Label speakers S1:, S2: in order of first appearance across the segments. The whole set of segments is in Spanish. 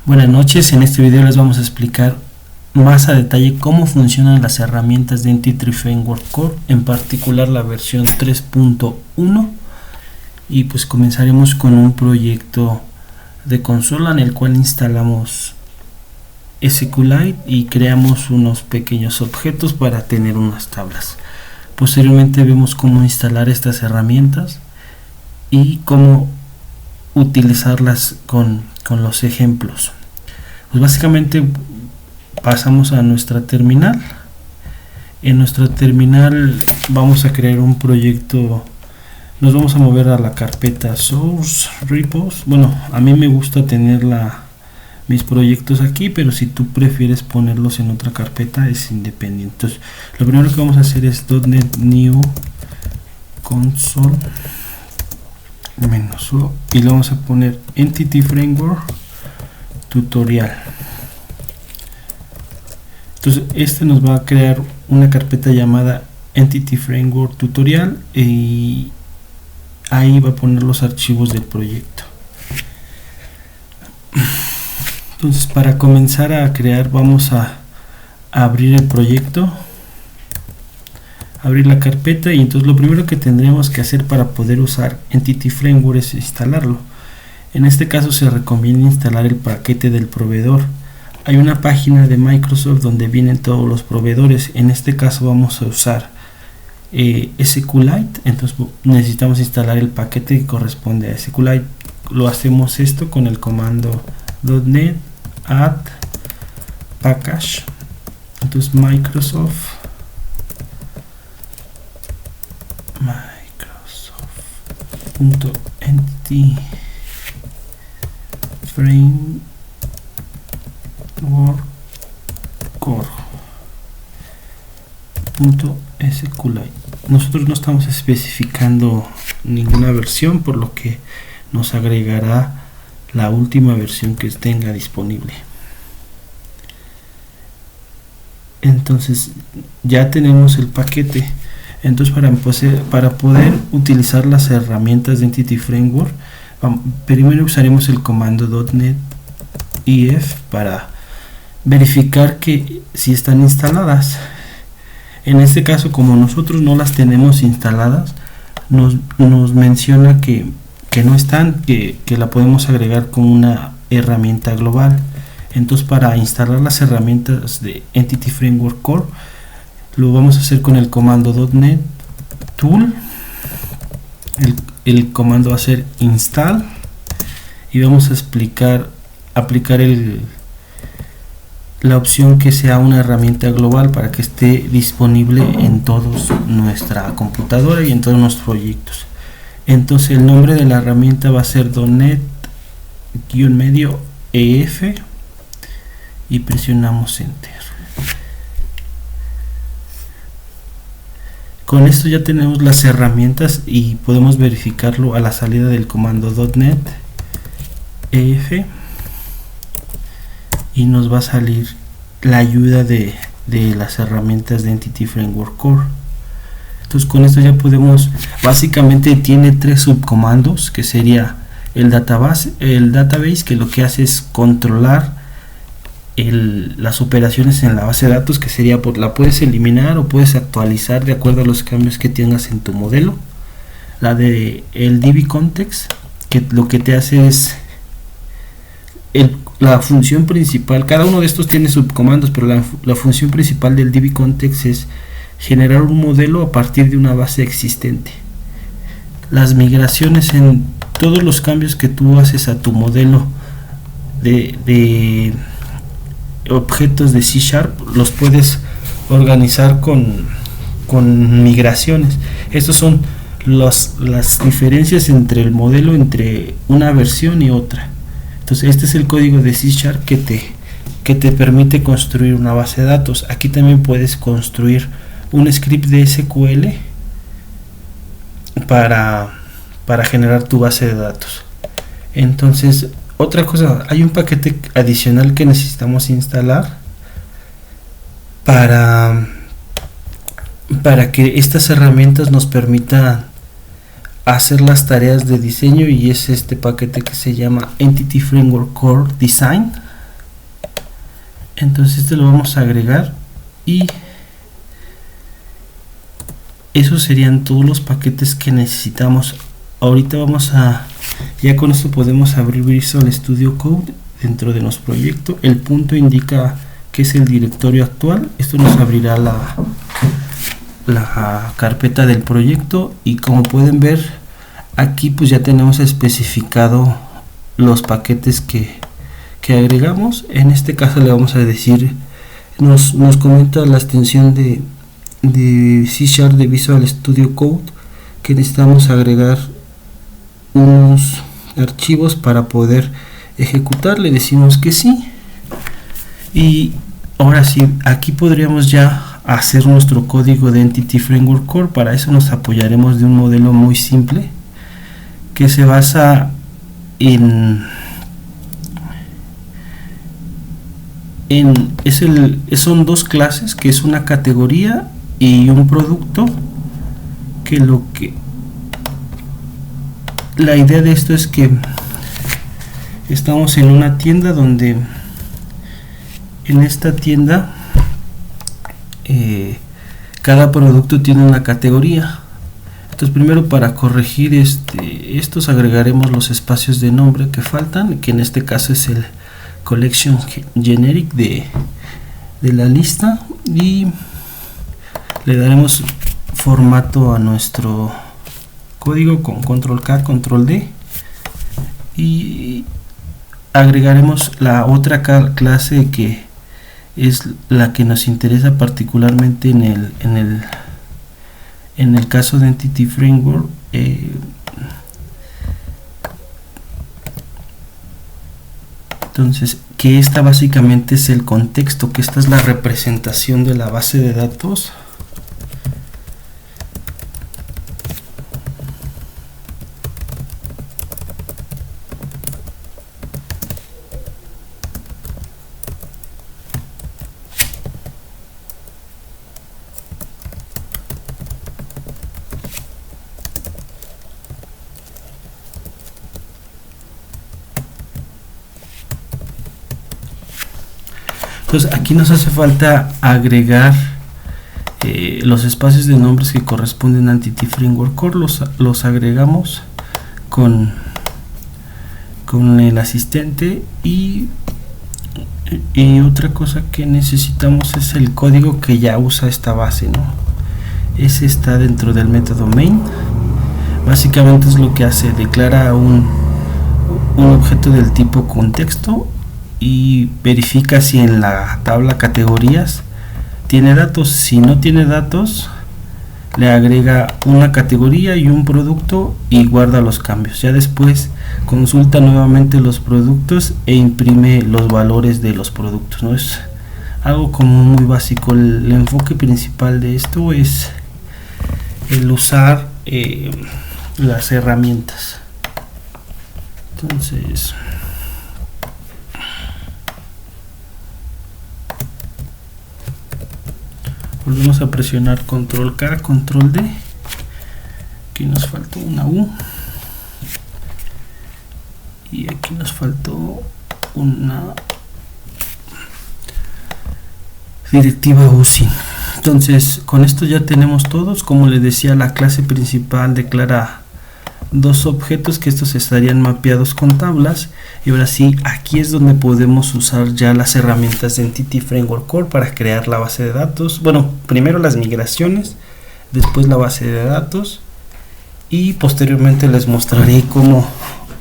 S1: Buenas noches, en este video les vamos a explicar más a detalle cómo funcionan las herramientas de Entity Framework Core, en particular la versión 3.1, y pues comenzaremos con un proyecto de consola en el cual instalamos SQLite y creamos unos pequeños objetos para tener unas tablas. Posteriormente vemos cómo instalar estas herramientas y cómo utilizarlas con los ejemplos. Pues básicamente pasamos a nuestra terminal. En nuestra terminal vamos a crear un proyecto. Nos vamos a mover a la carpeta source repos. Bueno, a mí me gusta tener mis proyectos aquí, pero si tú prefieres ponerlos en otra carpeta es independiente. Entonces lo primero que vamos a hacer es .NET New Console -o y le vamos a poner Entity Framework Tutorial. Entonces este nos va a crear una carpeta llamada Entity Framework Tutorial y ahí va a poner los archivos del proyecto. Entonces para comenzar a crear vamos a abrir el proyecto, abrir la carpeta, y entonces lo primero que tendremos que hacer para poder usar Entity Framework es instalarlo. En este caso se recomienda instalar el paquete del proveedor. Hay una página de Microsoft donde vienen todos los proveedores. En este caso vamos a usar SQLite, entonces necesitamos instalar el paquete que corresponde a SQLite. Lo hacemos esto con el comando .NET add package. Entonces Microsoft.entity framework core.sqlite. Nosotros no estamos especificando ninguna versión, por lo que nos agregará la última versión que tenga disponible. Entonces ya tenemos el paquete. Entonces para poder utilizar las herramientas de Entity Framework, primero usaremos el comando .NET if para verificar que si están instaladas. En este caso, como nosotros no las tenemos instaladas, nos menciona que no están, que la podemos agregar como una herramienta global. Entonces para instalar las herramientas de Entity Framework Core lo vamos a hacer con el comando .NET tool. El comando va a ser install y vamos a aplicar la opción que sea una herramienta global para que esté disponible en todos nuestra computadora y en todos nuestros proyectos. Entonces el nombre de la herramienta va a ser .NET-EF y presionamos enter. Con esto ya tenemos las herramientas y podemos verificarlo a la salida del comando .NET-EF y nos va a salir la ayuda de las herramientas de Entity Framework Core. Entonces con esto ya podemos, básicamente tiene tres subcomandos, que sería el database, que lo que hace es controlar las operaciones en la base de datos, que sería la puedes eliminar o puedes actualizar de acuerdo a los cambios que tengas en tu modelo. La de el DB context, que lo que te hace es la función principal. Cada uno de estos tiene subcomandos, pero la función principal del DB context es generar un modelo a partir de una base existente. Las migraciones, en todos los cambios que tú haces a tu modelo de objetos de C#, los puedes organizar con migraciones. Estas son las diferencias entre el modelo, entre una versión y otra. Entonces este es el código de C# que te permite construir una base de datos. Aquí también puedes construir un script de SQL para generar tu base de datos. Entonces otra cosa, hay un paquete adicional que necesitamos instalar para que estas herramientas nos permitan hacer las tareas de diseño, y es este paquete que se llama Entity Framework Core Design. Entonces este lo vamos a agregar y esos serían todos los paquetes que necesitamos. Ahorita ya con esto podemos abrir Visual Studio Code dentro de nuestro proyecto. El punto indica que es el directorio actual. Esto nos abrirá la carpeta del proyecto, y como pueden ver aquí pues ya tenemos especificado los paquetes que agregamos. En este caso le vamos a decir, nos comenta la extensión de C# de Visual Studio Code que necesitamos agregar unos archivos para poder ejecutar. Le decimos que sí, y ahora sí, aquí podríamos ya hacer nuestro código de Entity Framework Core. Para eso nos apoyaremos de un modelo muy simple que se basa son dos clases, que es una categoría y un producto, la idea de esto es que estamos en una tienda donde en esta tienda cada producto tiene una categoría. Entonces primero, para corregir estos, agregaremos los espacios de nombre que faltan, que en este caso es el collection generic de la lista, y le daremos formato a nuestro código con control K, control D, y agregaremos la otra clase que es la que nos interesa particularmente en el caso de Entity Framework. Entonces, que esta básicamente es el contexto, que esta es la representación de la base de datos. Entonces aquí nos hace falta agregar los espacios de nombres que corresponden a Entity Framework Core. Los agregamos con el asistente, y otra cosa que necesitamos es el código que ya usa esta base, ¿no? Ese está dentro del método main. Básicamente es lo que hace: declara un objeto del tipo contexto y verifica si en la tabla categorías tiene datos. Si no tiene datos, le agrega una categoría y un producto y guarda los cambios. Ya después consulta nuevamente los productos e imprime los valores de los productos, ¿no? Es algo como muy básico. El enfoque principal de esto es el usar las herramientas. Entonces volvemos a presionar control K, control D. Aquí nos faltó una U y aquí nos faltó una directiva UCI. Entonces con esto ya tenemos todos. Como les decía, la clase principal declara dos objetos, que estos estarían mapeados con tablas. Y ahora sí, aquí es donde podemos usar ya las herramientas de Entity Framework Core para crear la base de datos. Bueno, primero las migraciones, después la base de datos, y posteriormente les mostraré cómo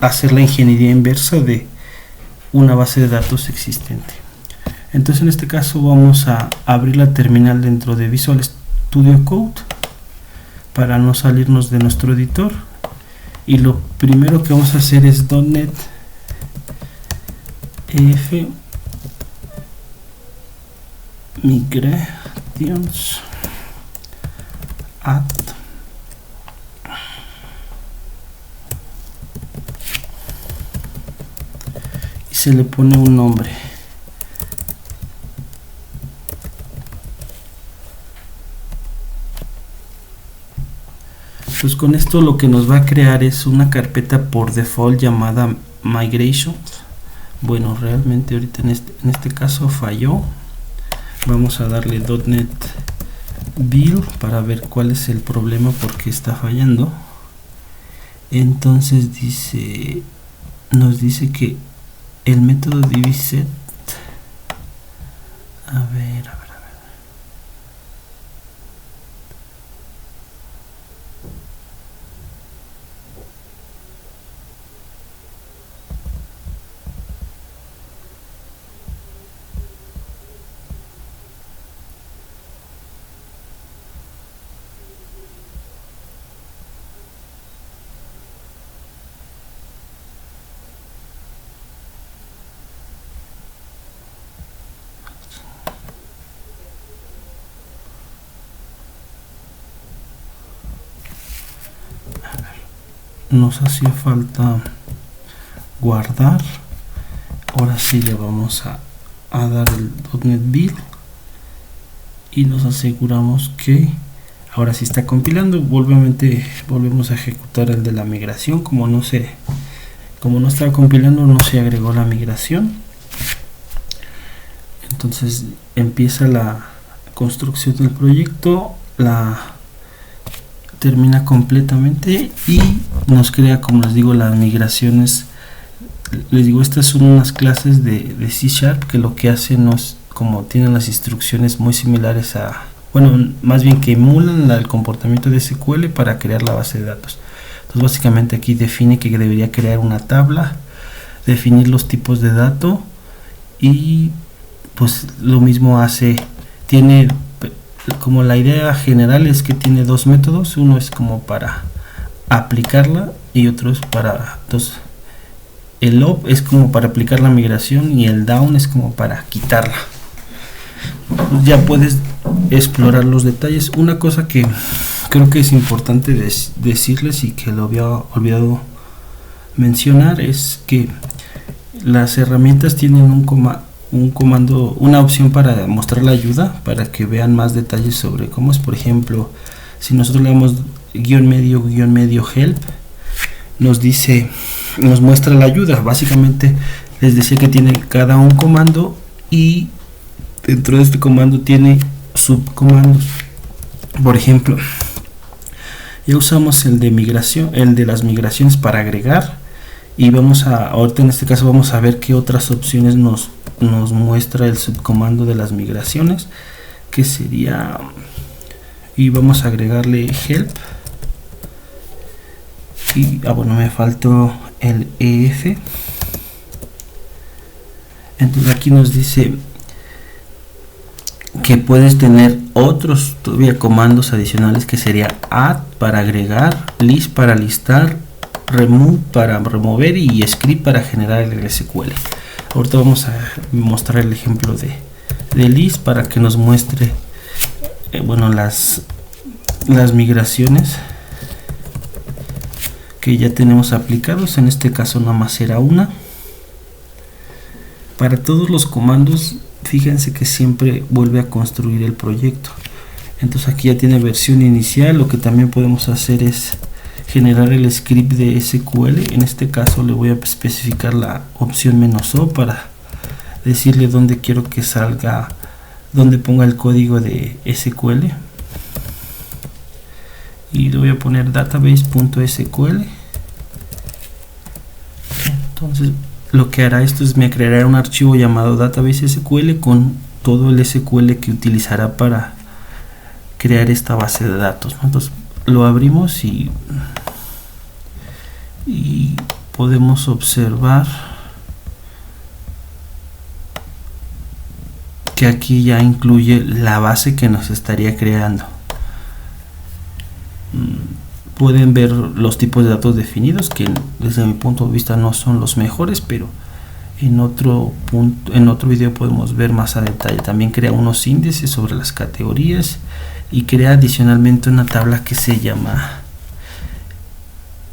S1: hacer la ingeniería inversa de una base de datos existente. Entonces en este caso vamos a abrir la terminal dentro de Visual Studio Code para no salirnos de nuestro editor, y lo primero que vamos a hacer es .NET F migrations add y se le pone un nombre. Pues con esto lo que nos va a crear es una carpeta por default llamada migrations, Bueno, realmente ahorita en este caso falló. Vamos a darle .NET Build para ver cuál es el problema, porque está fallando. Entonces nos dice que el método diviset, a ver, nos hacía falta guardar. Ahora sí le vamos a dar el .NET Build y nos aseguramos que ahora sí está compilando. Volvemos a ejecutar el de la migración. Como no estaba compilando, no se agregó la migración. Entonces empieza la construcción del proyecto, la termina completamente y nos crea, como les digo, las migraciones. Les digo, estas son unas clases de C# que lo que hacen es, como tienen las instrucciones muy similares a, bueno, más bien que emulan el comportamiento de SQL para crear la base de datos. Entonces básicamente aquí define que debería crear una tabla, definir los tipos de datos y pues lo mismo hace. Tiene como la idea general es que tiene dos métodos. Uno es como para aplicarla y otro es para el up es como para aplicar la migración y el down es como para quitarla. Ya puedes explorar los detalles. Una cosa que creo que es importante decirles y que lo había olvidado mencionar es que las herramientas tienen un comando, una opción para mostrar la ayuda, para que vean más detalles sobre cómo es. Por ejemplo, si nosotros le damos --medio help, nos muestra la ayuda. Básicamente les decía que tiene cada un comando y dentro de este comando tiene subcomandos. Por ejemplo, ya usamos el de migración, el de las migraciones para agregar, y ahorita en este caso vamos a ver qué otras opciones nos muestra el subcomando de las migraciones, que sería, y vamos a agregarle help y bueno, me faltó el EF. Entonces aquí nos dice que puedes tener otros todavía comandos adicionales, que sería add para agregar, list para listar, remove para remover y script para generar el SQL. Ahorita vamos a mostrar el ejemplo de list para que nos muestre bueno, las migraciones que ya tenemos aplicados. En este caso nada más será una. Para todos los comandos, fíjense que siempre vuelve a construir el proyecto. Entonces aquí ya tiene versión inicial. Lo que también podemos hacer es generar el script de SQL. En este caso le voy a especificar la opción "-o" para decirle dónde quiero que salga, dónde ponga el código de SQL, y le voy a poner database.sql. Entonces lo que hará esto es me creará un archivo llamado database SQL con todo el SQL que utilizará para crear esta base de datos. Entonces lo abrimos y podemos observar que aquí ya incluye la base que nos estaría creando. Pueden ver los tipos de datos definidos, que desde mi punto de vista no son los mejores, pero en otro video podemos ver más a detalle. También crea unos índices sobre las categorías y crea adicionalmente una tabla que se llama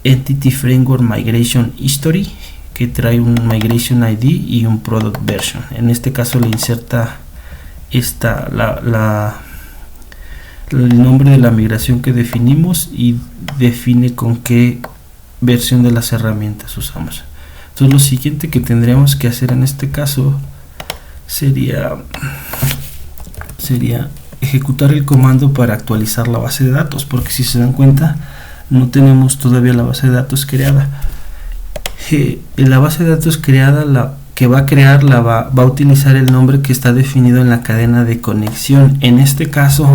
S1: Entity Framework Migration History, que trae un Migration ID y un Product Version. En este caso le inserta el nombre de la migración que definimos y define con qué versión de las herramientas usamos. Entonces lo siguiente que tendríamos que hacer en este caso sería ejecutar el comando para actualizar la base de datos, porque si se dan cuenta no tenemos todavía la base de datos creada. La base de datos creada, la que va a crear, va a utilizar el nombre que está definido en la cadena de conexión. En este caso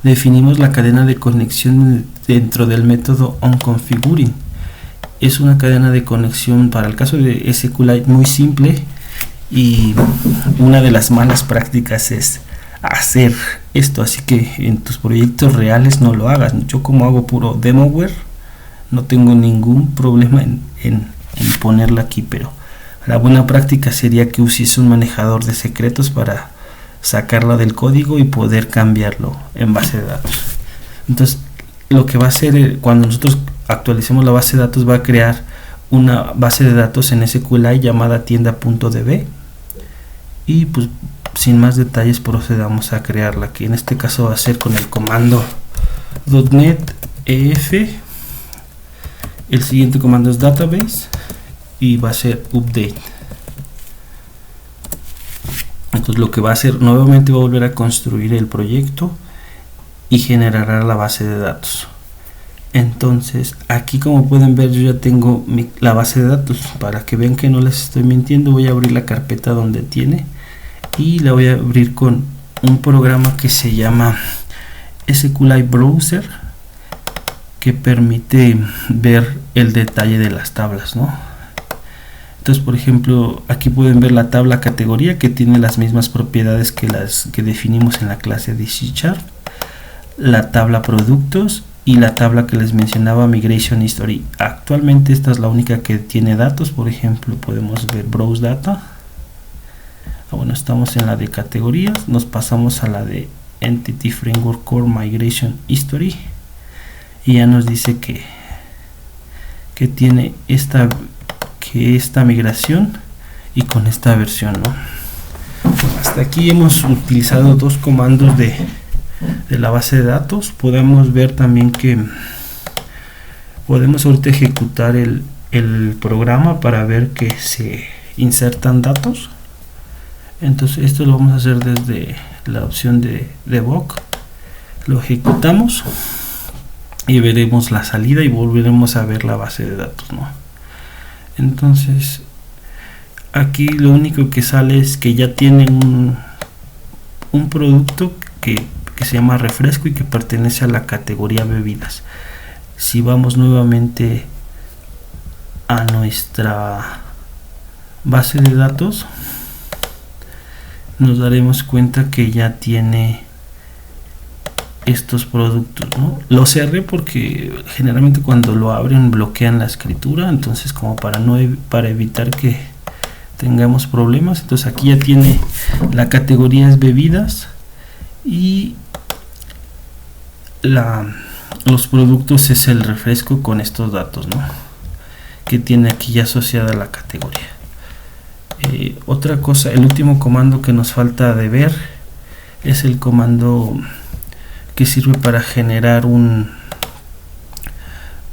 S1: definimos la cadena de conexión dentro del método onConfiguring. Es una cadena de conexión para el caso de SQLite muy simple, y una de las malas prácticas es hacer esto, así que en tus proyectos reales no lo hagas. Yo, como hago puro demoware, no tengo ningún problema en ponerla aquí, pero la buena práctica sería que uses un manejador de secretos para sacarla del código y poder cambiarlo en base de datos. Entonces lo que va a hacer cuando nosotros actualicemos la base de datos, va a crear una base de datos en SQLite llamada tienda.db, y pues sin más detalles procedamos a crearla, que en este caso va a ser con el comando .NET EF. El siguiente comando es database y va a ser update. Entonces lo que va a hacer nuevamente, va a volver a construir el proyecto y generará la base de datos. Entonces aquí, como pueden ver, yo ya tengo la base de datos. Para que vean que no les estoy mintiendo, voy a abrir la carpeta donde tiene y la voy a abrir con un programa que se llama SQLite Browser, que permite ver el detalle de las tablas, ¿no? Entonces, por ejemplo, aquí pueden ver la tabla categoría, que tiene las mismas propiedades que las que definimos en la clase de C#, la tabla productos y la tabla que les mencionaba, Migration History. Actualmente esta es la única que tiene datos. Por ejemplo, podemos ver Browse Data. Bueno, estamos en la de categorías, nos pasamos a la de Entity Framework Core Migration History y ya nos dice que tiene esta migración y con esta versión, ¿no? Hasta aquí hemos utilizado dos comandos de la base de datos. Podemos ver también que podemos ahorita ejecutar el programa para ver que se insertan datos. Entonces esto lo vamos a hacer desde la opción de debug. Lo ejecutamos y veremos la salida y volveremos a ver la base de datos, ¿no? Entonces aquí lo único que sale es que ya tienen un producto que se llama refresco y que pertenece a la categoría bebidas. Si vamos nuevamente a nuestra base de datos, nos daremos cuenta que ya tiene estos productos, ¿no? Lo cerré porque generalmente cuando lo abren bloquean la escritura, entonces como para evitar que tengamos problemas. Entonces aquí ya tiene la categoría es bebidas y los productos es el refresco con estos datos, ¿no?, que tiene aquí ya asociada la categoría. Otra cosa, el último comando que nos falta de ver es el comando que sirve para generar un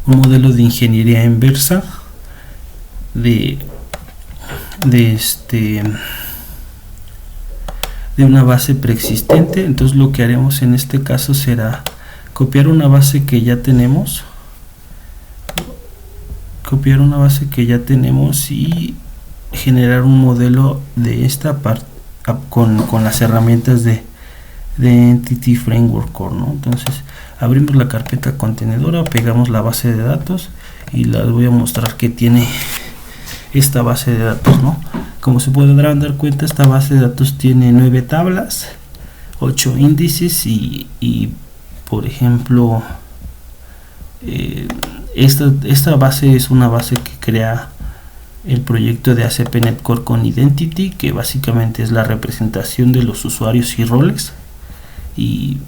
S1: modelo de ingeniería inversa de una base preexistente. Entonces lo que haremos en este caso será copiar una base que ya tenemos, y generar un modelo de esta parte con las herramientas de Entity Framework Core, ¿no? Entonces abrimos la carpeta contenedora, pegamos la base de datos y les voy a mostrar que tiene esta base de datos, ¿no? Como se podrán dar cuenta, esta base de datos tiene 9 tablas, 8 índices y por ejemplo esta base es una base que crea el proyecto de ASP.NET Core con Identity, que básicamente es la representación de los usuarios y roles. Y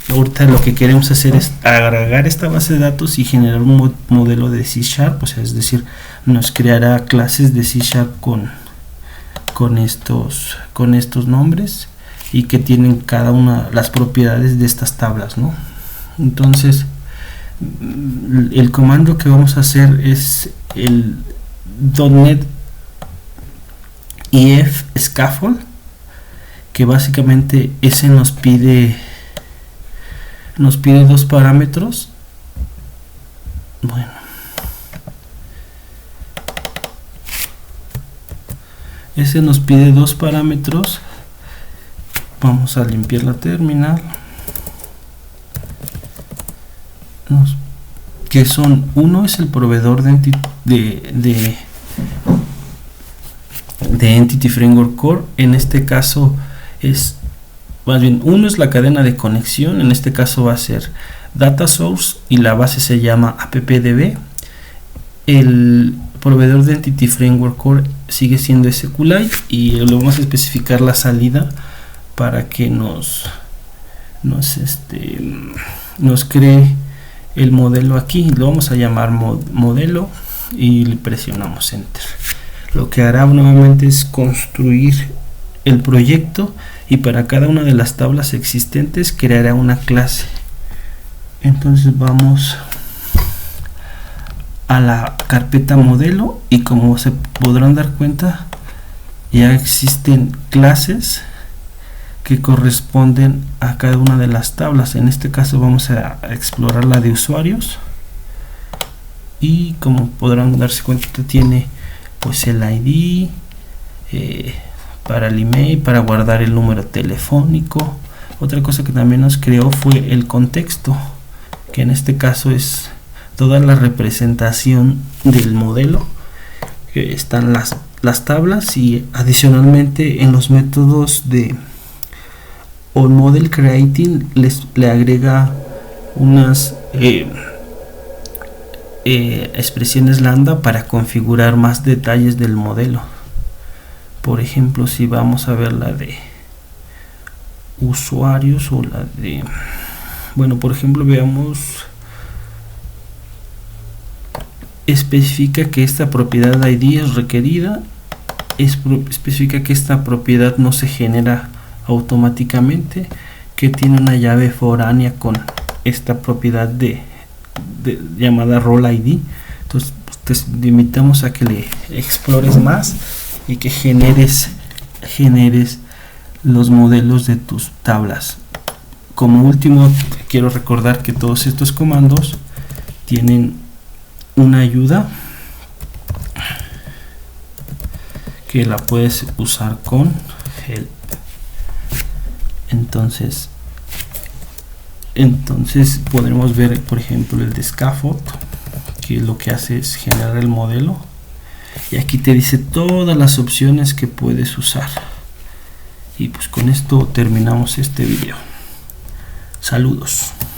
S1: ahorita lo que queremos hacer es agregar esta base de datos y generar un modelo de C#, o sea, es decir, nos creará clases de C# con estos nombres y que tienen cada una las propiedades de estas tablas, ¿no? Entonces el comando que vamos a hacer es .NET EF Scaffold, que básicamente ese nos pide dos parámetros. Bueno, ese nos pide dos parámetros. Vamos a limpiar la terminal, que son: uno es el proveedor de Entity Framework Core. En este caso es, más bien, uno es la cadena de conexión. En este caso va a ser Data Source y la base se llama AppDB. El proveedor de Entity Framework Core sigue siendo SQLite, y le vamos a especificar la salida para que nos cree el modelo aquí. Lo vamos a llamar modelo y le presionamos enter. Lo que hará nuevamente es construir el proyecto, y para cada una de las tablas existentes creará una clase. Entonces vamos a la carpeta modelo, y como se podrán dar cuenta, ya existen clases que corresponden a cada una de las tablas. En este caso vamos a explorar la de usuarios, y como podrán darse cuenta, tiene pues el ID, para el email, para guardar el número telefónico. Otra cosa que también nos creó fue el contexto, que en este caso es toda la representación del modelo, que están las tablas, y adicionalmente en los métodos de OnModel Creating le agrega unas expresiones lambda para configurar más detalles del modelo. Por ejemplo, si vamos a ver la de usuarios, o la de, bueno, por ejemplo, veamos, especifica que esta propiedad ID es requerida, especifica que esta propiedad no se genera automáticamente, que tiene una llave foránea con esta propiedad de llamada role ID. Entonces te limitamos a que le explores más y que generes los modelos de tus tablas. Como último, quiero recordar que todos estos comandos tienen una ayuda que la puedes usar con help. Entonces podremos ver, por ejemplo, el de Scaffold, que lo que hace es generar el modelo, y aquí te dice todas las opciones que puedes usar. Y pues con esto terminamos este video. Saludos.